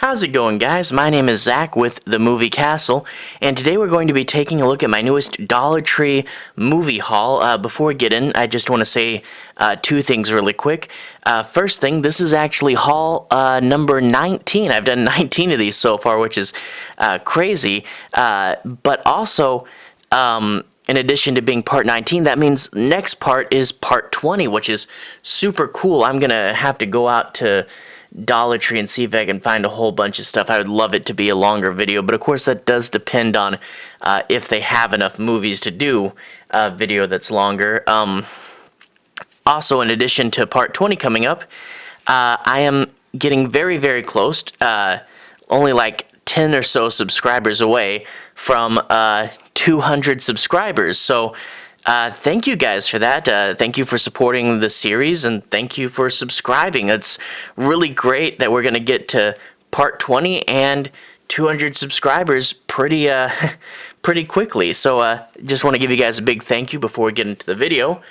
How's it going, guys? My name is Zach with The Movie Castle, and today we're going to be taking a look at my newest Dollar Tree movie haul. Before we get in, I just want to say two things really quick. First thing, this is actually haul number 19. I've done 19 of these so far, which is crazy. But also, in addition to being part 19, that means next part is part 20, which is super cool. I'm going to have to go out to Dollar Tree and see if I can find a whole bunch of stuff. I would love it to be a longer video, but of course that does depend on if they have enough movies to do a video that's longer. Also, in addition to part 20 coming up, I am getting very, very close, only like 10 or so subscribers away from 200 subscribers. So thank you guys for that. Thank you for supporting the series, and thank you for subscribing. It's really great that we're going to get to part 20 and 200 subscribers pretty quickly. So just want to give you guys a big thank you before we get into the video.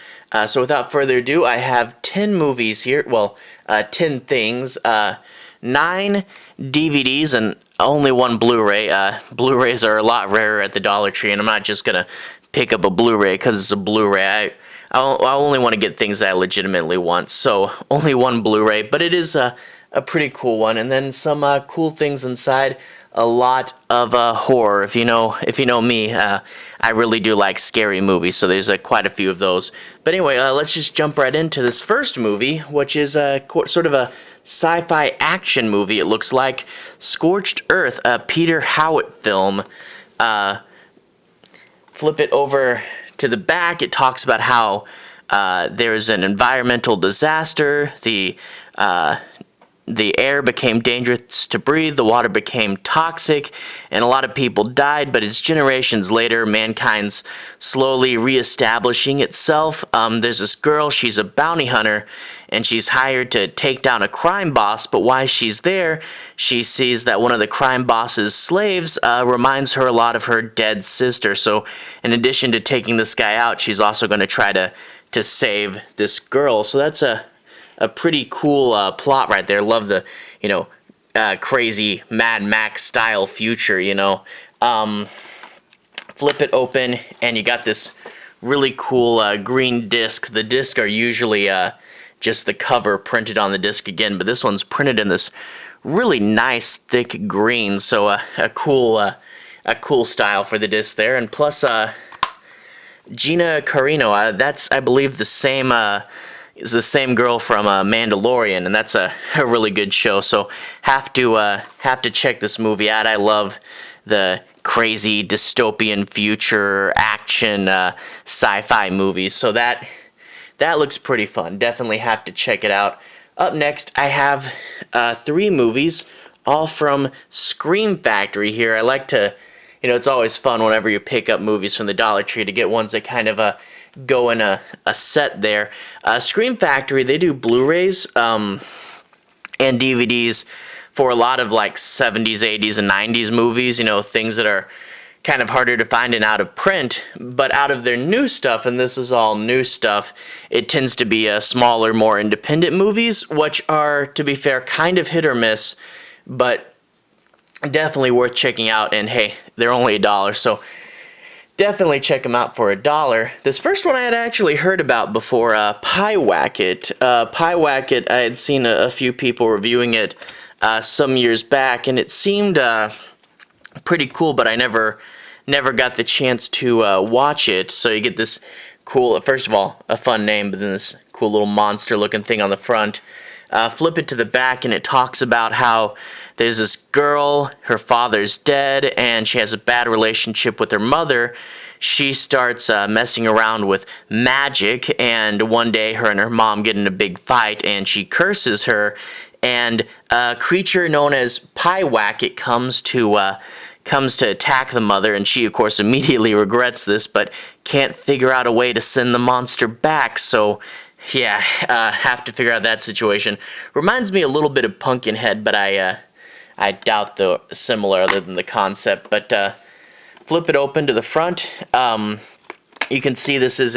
So without further ado, I have 10 movies here. Well, 10 things. 9 DVDs and only 1 Blu-ray. Blu-rays are a lot rarer at the Dollar Tree, and I'm not just going to pick up a Blu-ray because it's a Blu-ray. I only want to get things that I legitimately want, so only 1 Blu-ray, but it is a pretty cool one. And then some cool things inside. A lot of horror. If you know me, I really do like scary movies, so there's quite a few of those. But anyway, let's just jump right into this first movie, which is sort of a sci-fi action movie. It looks like Scorched Earth, a Peter Howitt film. Flip it over to the back. It talks about how there's an environmental disaster. The air became dangerous to breathe, the water became toxic, and a lot of people died, but it's generations later, mankind's slowly reestablishing itself. There's this girl, she's a bounty hunter, and she's hired to take down a crime boss, but while she's there, she sees that one of the crime boss's slaves reminds her a lot of her dead sister. So in addition to taking this guy out, she's also going to try to save this girl. So that's a pretty cool plot right there. Love the, crazy Mad Max style future, Flip it open, and you got this really cool green disc. The discs are usually just the cover printed on the disc again, but this one's printed in this really nice thick green, so a cool style for the disc there. And plus Gina Carano, that's I believe the same is the same girl from Mandalorian, and that's a really good show. So have to check this movie out. I love the crazy dystopian future action sci-fi movies. So that looks pretty fun. Definitely have to check it out. Up next, I have 3 movies, all from Scream Factory here. I like to, it's always fun whenever you pick up movies from the Dollar Tree to get ones that kind of go in a set there. Scream Factory, they do Blu-rays and DVDs for a lot of like 70s, 80s, and 90s movies, things that are kind of harder to find and out of print. But out of their new stuff, and this is all new stuff, it tends to be smaller, more independent movies, which are, to be fair, kind of hit or miss, but definitely worth checking out. And hey, they're only $1, so definitely check them out for $1. This first one I had actually heard about before, Pyewacket. Pyewacket, I had seen a few people reviewing it some years back, and it seemed pretty cool, but I never got the chance to watch it. So you get this cool, first of all, a fun name, but then this cool little monster-looking thing on the front. Flip it to the back, and it talks about how there's this girl, her father's dead, and she has a bad relationship with her mother. She starts messing around with magic, and one day her and her mom get in a big fight, and she curses her, and a creature known as Pyewacket comes to attack the mother, and she, of course, immediately regrets this, but can't figure out a way to send the monster back. So yeah, have to figure out that situation. Reminds me a little bit of Pumpkinhead, but I doubt the similar other than the concept. But flip it open to the front. You can see this is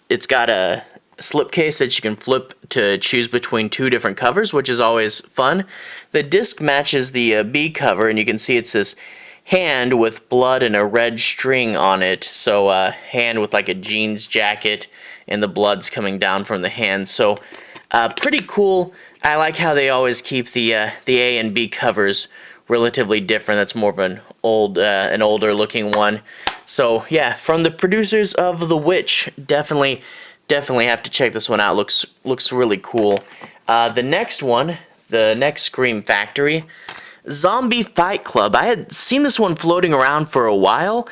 it's got slipcase that you can flip to choose between 2 different covers, which is always fun. The disc matches the B cover, and you can see it's this hand with blood and a red string on it. So hand with like a jeans jacket, and the blood's coming down from the hand. So pretty cool. I like how they always keep the A and B covers relatively different. That's more of an older looking one. So yeah, from the producers of The Witch, definitely have to check this one out. Looks really cool. The next one, the next Scream Factory, Zombie Fight Club. I had seen this one floating around for a while.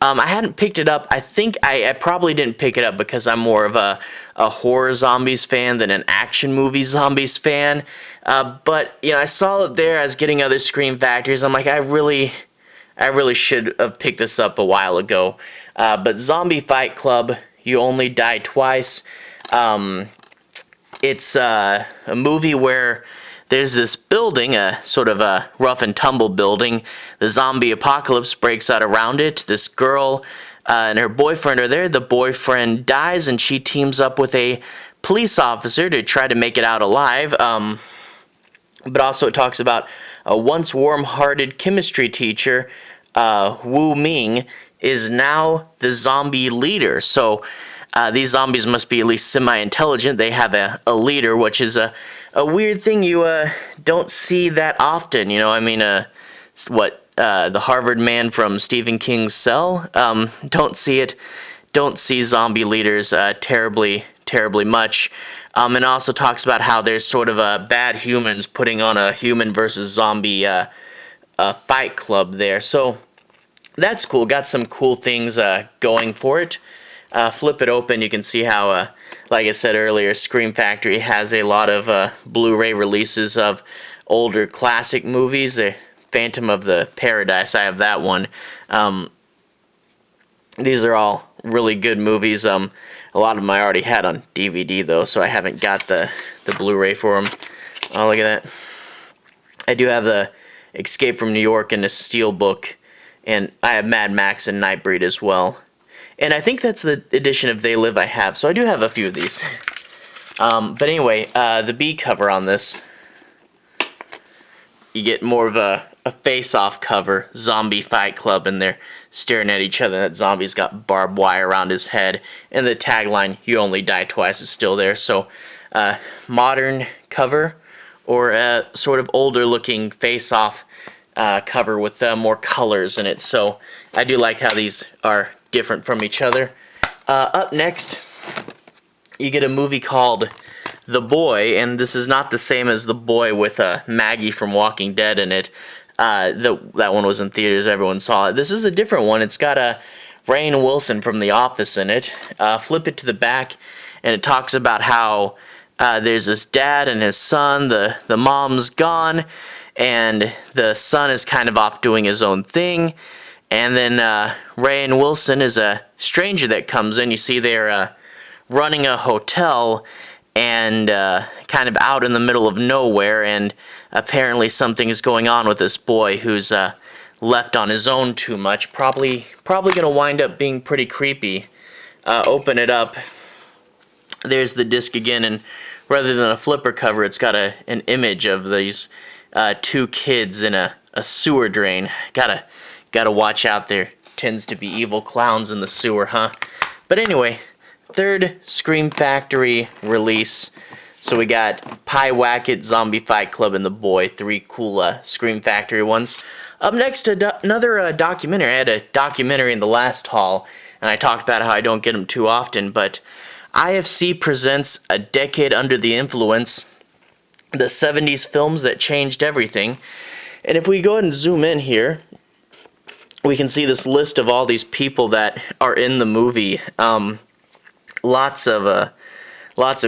I hadn't picked it up. I think I probably didn't pick it up because I'm more of a horror zombies fan than an action movie zombies fan. But you know, I saw it there. I was getting other Scream Factories. I'm like, I really should have picked this up a while ago. But Zombie Fight Club, You Only Die Twice. It's a movie where there's this building, a sort of a rough and tumble building. The zombie apocalypse breaks out around it. This girl and her boyfriend are there. The boyfriend dies, and she teams up with a police officer to try to make it out alive. But also it talks about a once warm-hearted chemistry teacher, Wu Ming, is now the zombie leader. So these zombies must be at least semi-intelligent. They have a leader, which is a weird thing you don't see that often. You know, I mean, the Harvard man from Stephen King's Cell? Don't see it. Don't see zombie leaders terribly much. And it also talks about how there's sort of bad humans putting on a human versus zombie fight club there. So that's cool. Got some cool things going for it. Flip it open, you can see how, like I said earlier, Scream Factory has a lot of Blu-ray releases of older classic movies. Phantom of the Paradise, I have that one. These are all really good movies. A lot of them I already had on DVD, though, so I haven't got the Blu-ray for them. Oh, look at that. I do have the Escape from New York and the Steelbook, and I have Mad Max and Nightbreed as well. And I think that's the edition of They Live I have, so I do have a few of these. But anyway, the B cover on this, you get more of a face-off cover, Zombie Fight Club, and they're staring at each other. That zombie's got barbed wire around his head, and the tagline, You Only Die Twice, is still there. So, modern cover, or a sort of older-looking face-off cover with more colors in it. So, I do like how these are different from each other. Up next, you get a movie called The Boy, and this is not the same as The Boy with Maggie from Walking Dead in it. That one was in theaters, everyone saw it. This is a different one. It's got Rainn Wilson from The Office in it. Flip it to the back, and it talks about how there's this dad and his son. The mom's gone, and the son is kind of off doing his own thing. And then Rainn Wilson is a stranger that comes in. You see they're running a hotel and kind of out in the middle of nowhere, and apparently something is going on with this boy who's left on his own too much. Probably going to wind up being pretty creepy. Open it up. There's the disc again, and rather than a flipper cover, it's got an image of these 2 kids in a sewer drain. Gotta watch out, there tends to be evil clowns in the sewer, huh? But anyway, third Scream Factory release. So we got Pyewacket, Zombie Fight Club, and The Boy. 3 cool Scream Factory ones. Up next, another documentary. I had a documentary in the last haul, and I talked about how I don't get them too often, but IFC presents A Decade Under the Influence, the 70s films that changed everything. And if we go ahead and zoom in here, we can see this list of all these people that are in the movie. Lots of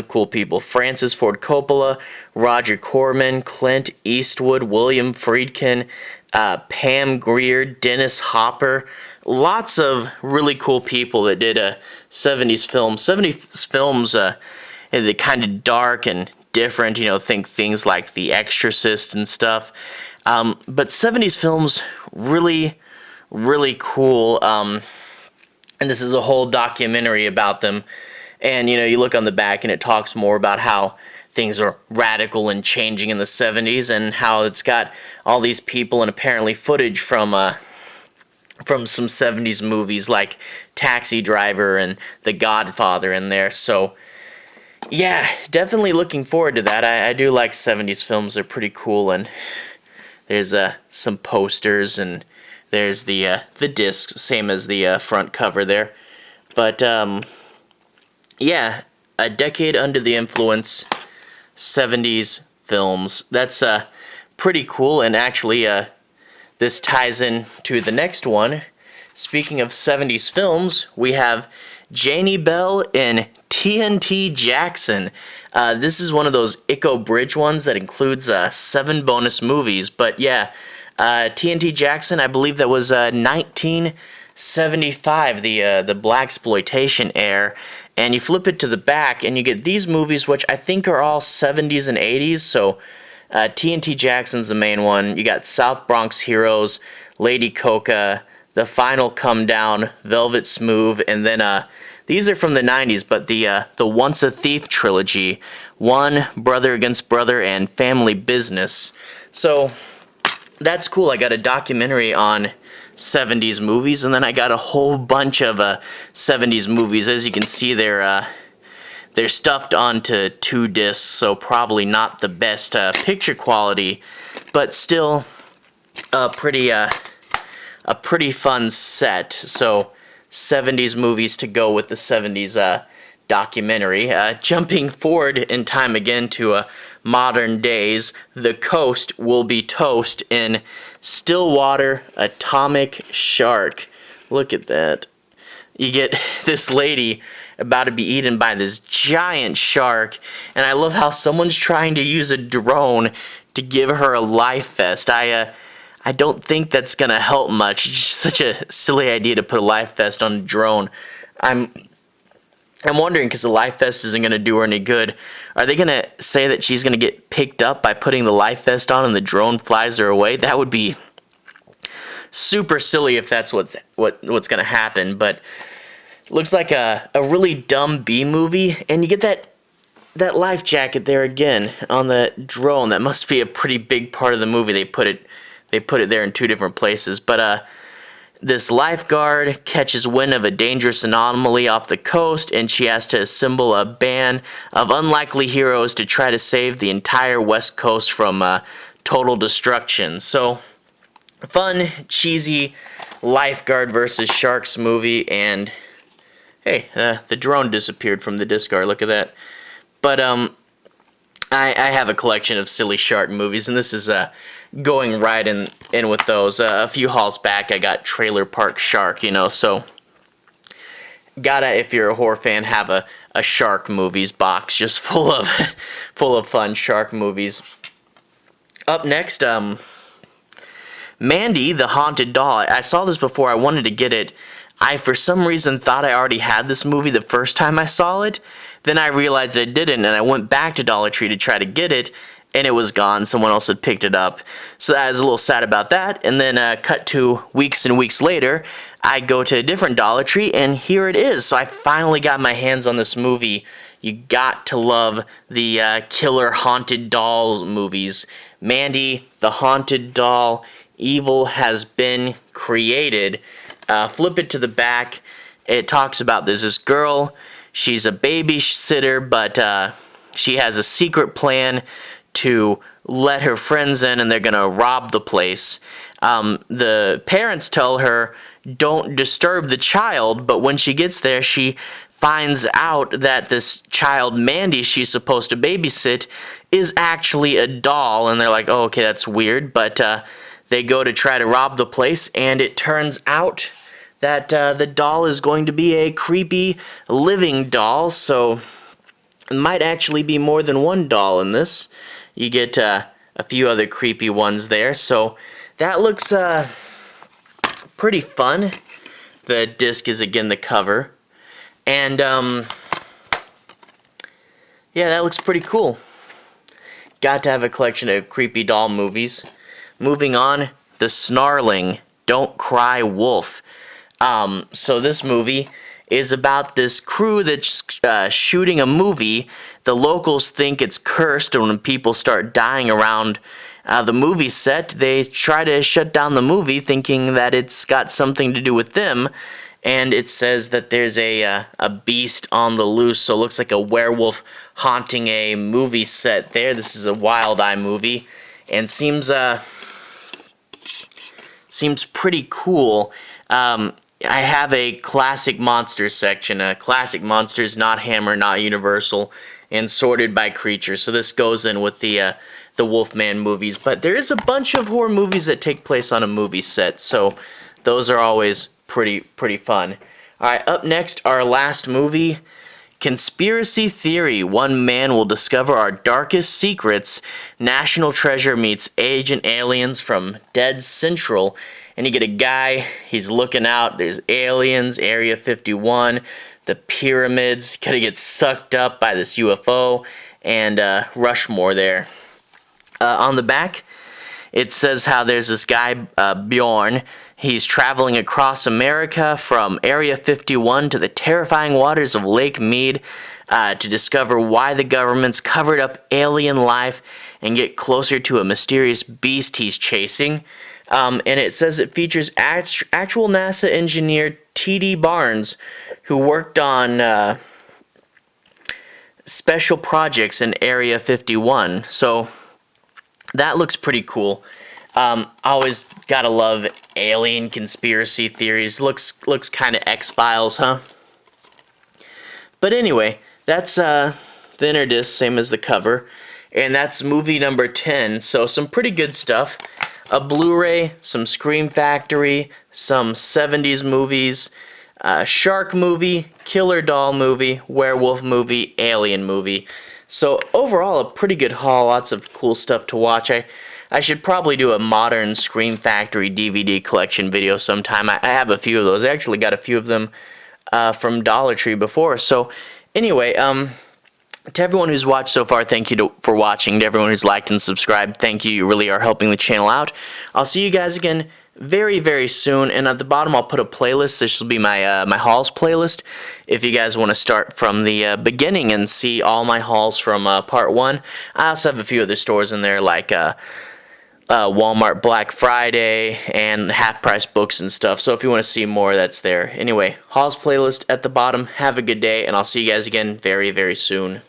cool people. Francis Ford Coppola, Roger Corman, Clint Eastwood, William Friedkin, Pam Grier, Dennis Hopper. Lots of really cool people that did 70s films. 70s films, they're kind of dark and different. You know, think things like The Exorcist and stuff. But 70s films, really cool. And this is a whole documentary about them. And, you know, you look on the back and it talks more about how things are radical and changing in the 70s, and how it's got all these people and apparently footage from some 70s movies like Taxi Driver and The Godfather in there. So, yeah, definitely looking forward to that. I do like 70s films. They're pretty cool, and there's some posters, and there's the discs, same as the front cover there. But, yeah, A Decade Under the Influence, 70s films. That's pretty cool, and actually this ties in to the next one. Speaking of 70s films, we have Janie Bell in TNT Jackson. This is one of those Ico Bridge ones that includes 7 bonus movies. But yeah, TNT Jackson, I believe that was 1975, the blaxploitation era. And you flip it to the back, and you get these movies, which I think are all 70s and 80s. So TNT Jackson's the main one. You got South Bronx Heroes, Lady Coca, The Final Come Down, Velvet Smooth, and then these are from the 90s, but the Once a Thief trilogy, One, Brother Against Brother, and Family Business. So that's cool. I got a documentary on 70s movies, and then I got a whole bunch of 70s movies. As you can see, they're stuffed onto 2 discs, so probably not the best picture quality, but still a pretty fun set. So 70s movies to go with the 70s documentary. Jumping forward in time again to modern days, the coast will be toast in Stillwater Atomic Shark. Look at that. You get this lady about to be eaten by this giant shark, and I love how someone's trying to use a drone to give her a life vest. I don't think that's gonna help much. It's just such a silly idea to put a life vest on a drone. I'm wondering, because the life vest isn't gonna do her any good. Are they gonna say that she's gonna get picked up by putting the life vest on and the drone flies her away? That would be super silly if that's what's gonna happen. But looks like a really dumb B movie, and you get that life jacket there again on the drone. That must be a pretty big part of the movie. They put it there in 2 different places. But this lifeguard catches wind of a dangerous anomaly off the coast, and she has to assemble a band of unlikely heroes to try to save the entire West Coast from total destruction. So, fun, cheesy lifeguard versus sharks movie, and hey, the drone disappeared from the discard. Look at that. But I have a collection of silly shark movies, and this is going right in with those. A few hauls back, I got Trailer Park Shark, you know, so gotta, if you're a horror fan, have a shark movies box just full of fun shark movies. Up next, Mandy, the Haunted Doll. I saw this before. I wanted to get it. I, for some reason, thought I already had this movie the first time I saw it. Then I realized I didn't, and I went back to Dollar Tree to try to get it, and it was gone. Someone else had picked it up. So I was a little sad about that. And then cut to weeks and weeks later, I go to a different Dollar Tree, and here it is. So I finally got my hands on this movie. You got to love the killer haunted dolls movies. Mandy, the Haunted Doll, Evil Has Been Created. Flip it to the back. It talks about this girl. She's a babysitter, but she has a secret plan to let her friends in, and they're going to rob the place. The parents tell her, don't disturb the child, but when she gets there, she finds out that this child, Mandy, she's supposed to babysit, is actually a doll, and they're like, oh, okay, that's weird, but they go to try to rob the place, and it turns out that the doll is going to be a creepy living doll, so it might actually be more than one doll in this. You get a few other creepy ones there, so that looks pretty fun. The disc is again the cover, and yeah, that looks pretty cool. Got to have a collection of creepy doll movies. Moving on, The Snarling, Don't Cry Wolf. So this movie is about this crew that's shooting a movie. The locals think it's cursed, and when people start dying around the movie set, they try to shut down the movie, thinking that it's got something to do with them. And it says that there's a beast on the loose, so it looks like a werewolf haunting a movie set there. This is a Wild Eye movie, and seems pretty cool. I have a classic monsters section. Classic monsters, not Hammer, not Universal, and sorted by creature. So this goes in with the Wolfman movies. But there is a bunch of horror movies that take place on a movie set, so those are always pretty fun. Alright, up next, our last movie, Conspiracy Theory. One man will discover our darkest secrets. National Treasure meets Agent Aliens from Dead Central. And you get a guy, he's looking out, there's aliens, Area 51, the pyramids, gotta get sucked up by this UFO, and Rushmore there. On the back, it says how there's this guy, Bjorn. He's traveling across America from Area 51 to the terrifying waters of Lake Mead to discover why the government's covered up alien life and get closer to a mysterious beast he's chasing. And it says it features actual NASA engineer T.D. Barnes, who worked on special projects in Area 51. So that looks pretty cool. Always gotta love alien conspiracy theories. Looks kind of X-Files, huh? But anyway, that's the inner disc, same as the cover, and that's movie number 10. So some pretty good stuff. A Blu-ray, some Scream Factory, some 70s movies, shark movie, killer doll movie, werewolf movie, alien movie. So overall, a pretty good haul. Lots of cool stuff to watch. I should probably do a modern Scream Factory DVD collection video sometime. I have a few of those. I actually got a few of them from Dollar Tree before. So anyway, to everyone who's watched so far, thank you for watching. To everyone who's liked and subscribed, thank you. You really are helping the channel out. I'll see you guys again very soon. And at the bottom, I'll put a playlist. This will be my my hauls playlist. If you guys want to start from the beginning and see all my hauls from part 1. I also have a few other stores in there, like Walmart Black Friday and half-price books and stuff. So if you want to see more, that's there. Anyway, hauls playlist at the bottom. Have a good day, and I'll see you guys again very soon.